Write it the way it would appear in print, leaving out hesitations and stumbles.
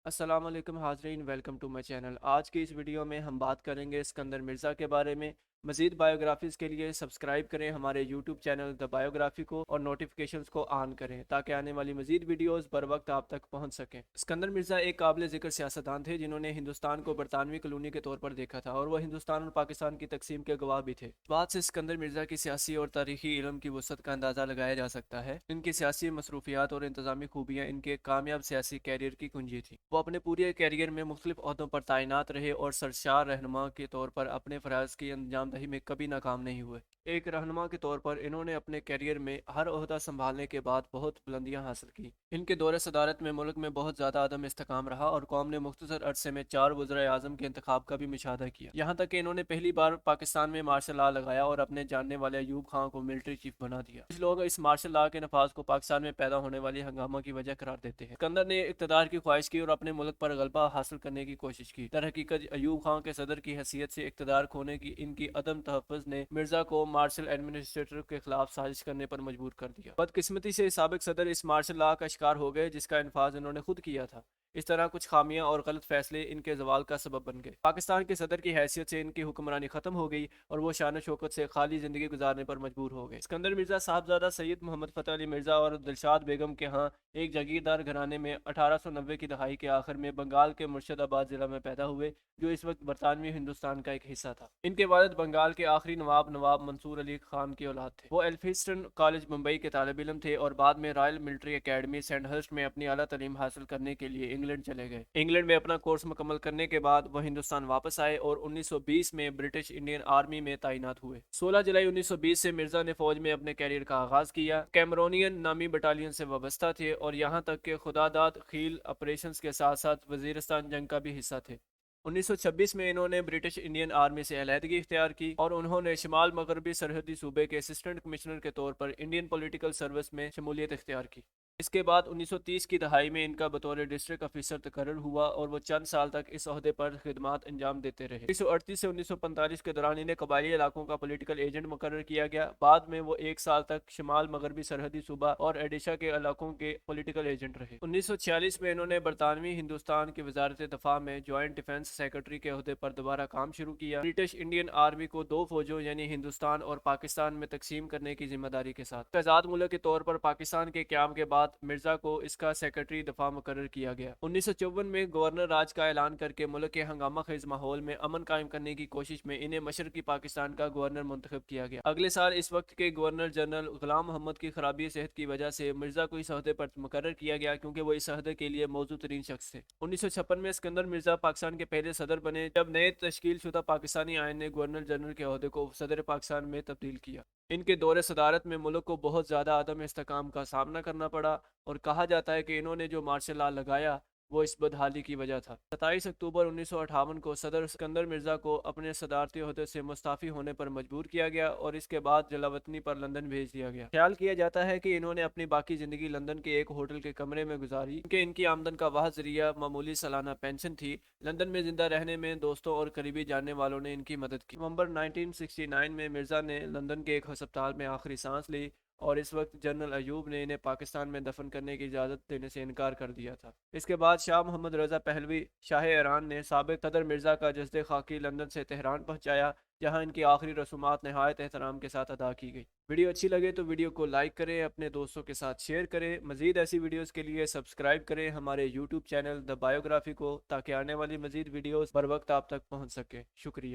السلام علیکم حاضرین، ویلکم ٹو مائی چینل۔ آج کی اس ویڈیو میں ہم بات کریں گے اسکندر مرزا کے بارے میں۔ مزید بایوگرافیز کے لیے سبسکرائب کریں ہمارے یوٹیوب چینل دا بایوگرافی کو اور نوٹیفیکیشنز کو آن کریں تاکہ آنے والی مزید ویڈیوز بر وقت آپ تک پہنچ سکیں۔ اسکندر مرزا ایک قابل ذکر سیاستدان تھے جنہوں نے ہندوستان کو برطانوی کالونی کے طور پر دیکھا تھا، اور وہ ہندوستان اور پاکستان کی تقسیم کے گواہ بھی تھے۔ اس بات سے اسکندر مرزا کی سیاسی اور تاریخی علم کی وسعت کا اندازہ لگایا جا سکتا ہے۔ ان کی سیاسی مصروفیات اور انتظامی خوبیاں ان کے کامیاب سیاسی کیریئر کی کنجی تھی۔ وہ اپنے پورے کیریئر میں مختلف عہدوں پر تعینات رہے اور سرشار رہنما کے طور پر اپنے فرائض کی انجام دہی میں کبھی ناکام نہیں ہوئے۔ ایک رہنما کے طور پر انہوں نے اپنے کیریئر میں ہر عہدہ سنبھالنے کے بعد بہت بلندیاں حاصل کی۔ ان کے دور صدارت میں ملک میں بہت زیادہ عدم استحکام رہا اور قوم نے مختصر عرصے میں 4 وزراء اعظم کے انتخاب کا بھی مشاہدہ کیا، یہاں تک کہ انہوں نے پہلی بار پاکستان میں مارشل لا لگایا اور اپنے جاننے والے ایوب خان کو ملٹری چیف بنا دیا۔ کچھ لوگ اس مارشل لا کے نفاذ کو پاکستان میں پیدا ہونے والی ہنگامہ کی وجہ قرار دیتے ہیں۔ اسکندر نے اقتدار کی خواہش کی اور اپنے ملک پر غلبہ حاصل کرنے کی کوشش کی۔ در حقیقت ایوب خان کے صدر کی حیثیت سے اقتدار کھونے کی ان کی عدم تحفظ نے مرزا کو مارشل ایڈمنسٹریٹر کے خلاف سازش کرنے پر مجبور کر دیا۔ بدقسمتی سے سابق صدر اس مارشل لا کا شکار ہو گئے جس کا انفاذ انہوں نے خود کیا تھا۔ اس طرح کچھ خامیاں اور غلط فیصلے ان کے زوال کا سبب بن گئے۔ پاکستان کے صدر کی حیثیت سے ان کی حکمرانی ختم ہو گئی اور وہ شان و شوکت سے خالی زندگی گزارنے پر مجبور ہو گئے۔ اسکندر مرزا صاحبزادہ سید محمد فتح علی مرزا اور دلشاد بیگم کے ہاں ایک جاگیردار گھرانے میں 1890 کی دہائی کے آخر میں بنگال کے مرشد آباد ضلع میں پیدا ہوئے، جو اس وقت برطانوی ہندوستان کا ایک حصہ تھا۔ ان کے والد بنگال کے آخری نواب منصور علی خان کی اولاد تھے۔ وہ ایلفسٹن کالج ممبئی کے طالب علم تھے اور بعد میں Royal military academy send Hurst میں اپنی اعلیٰ تعلیم حاصل کرنے کے لیے انگلینڈ چلے گئے۔ انگلینڈ میں اپنا کورس مکمل کرنے کے بعد وہ ہندوستان واپس آئے اور 1920 میں برٹش انڈین آرمی میں تعینات ہوئے۔ 16 جولائی 1920 سے مرزا نے فوج میں اپنے کیریئر کا آغاز کیا۔ کیمرونین نامی بٹالین سے وابستہ تھے اور یہاں تک کہ خدا داد خیل آپریشنز کے ساتھ ساتھ وزیرستان جنگ کا بھی حصہ تھے۔ 1926 میں انہوں نے برٹش انڈین آرمی سے علیحدگی اختیار کی اور انہوں نے شمال مغربی سرحدی صوبے کے اسسٹنٹ کمشنر کے طور پر انڈین پولیٹیکل سروس میں شمولیت اختیار کی۔ اس کے بعد 1930 کی دہائی میں ان کا بطور ڈسٹرکٹ افیسر تقرر ہوا اور وہ چند سال تک اس عہدے پر خدمات انجام دیتے رہے۔ 1938 سے 1945 کے دوران انہیں قبائلی علاقوں کا پولیٹیکل ایجنٹ مقرر کیا گیا۔ بعد میں وہ 1 سال تک شمال مغربی سرحدی صوبہ اور ایڈیشا کے علاقوں کے پولیٹیکل ایجنٹ رہے۔ 1946 میں انہوں نے برطانوی ہندوستان کی وزارت دفاع میں جوائنٹ ڈیفنس سیکرٹری کے عہدے پر دوبارہ کام شروع کیا، برٹش انڈین آرمی کو 2 فوجوں یعنی ہندوستان اور پاکستان میں تقسیم کرنے کی ذمہ داری کے ساتھ۔ آزاد ملک کے طور پر پاکستان کے قیام کے بعد مرزا کو اس کا سیکرٹری دفاع مقرر کیا گیا۔ 1954 میں گورنر راج کا اعلان کر کے ملک کے ہنگامہ خیز ماحول میں امن قائم کرنے کی کوشش میں انہیں مشرقی پاکستان کا گورنر منتخب کیا گیا۔ اگلے سال اس وقت کے گورنر جنرل غلام محمد کی خرابی صحت کی وجہ سے مرزا کو اس عہدے پر مقرر کیا گیا کیونکہ وہ اس عہدے کے لیے موزوں ترین شخص تھے۔ 1956 میں اسکندر مرزا پاکستان کے پہلے صدر بنے جب نئے تشکیل شدہ پاکستانی آئین نے گورنر جنرل کے عہدے کو صدر پاکستان میں تبدیل کیا۔ ان کے دور صدارت میں ملک کو بہت زیادہ عدم استحکام کا سامنا کرنا پڑا اور کہا جاتا ہے کہ انہوں نے جو مارشل لا لگایا وہ اس بدحالی کی وجہ تھا۔ 27 اکتوبر 1958 کو صدر اسکندر مرزا کو اپنے صدارتی عہدے سے مستعفی ہونے پر مجبور کیا گیا اور اس کے بعد جلاوطنی پر لندن بھیج دیا گیا۔ خیال کیا جاتا ہے کہ انہوں نے اپنی باقی زندگی لندن کے ایک ہوٹل کے کمرے میں گزاری کیونکہ ان کی آمدن کا واحد ذریعہ معمولی سالانہ پینشن تھی۔ لندن میں زندہ رہنے میں دوستوں اور قریبی جاننے والوں نے ان کی مدد کی۔ نومبر 1969 میں مرزا نے لندن کے ایک ہسپتال میں آخری سانس لی اور اس وقت جنرل ایوب نے انہیں پاکستان میں دفن کرنے کی اجازت دینے سے انکار کر دیا تھا۔ اس کے بعد شاہ محمد رضا پہلوی شاہ ایران نے سابق صدر مرزا کا جسد خاکی لندن سے تہران پہنچایا، جہاں ان کی آخری رسومات نہایت احترام کے ساتھ ادا کی گئی۔ ویڈیو اچھی لگے تو ویڈیو کو لائک کریں، اپنے دوستوں کے ساتھ شیئر کریں۔ مزید ایسی ویڈیوز کے لیے سبسکرائب کریں ہمارے یوٹیوب چینل دا بایوگرافی کو تاکہ آنے والی مزید ویڈیوز بر وقت آپ تک پہنچ سکیں۔ شکریہ۔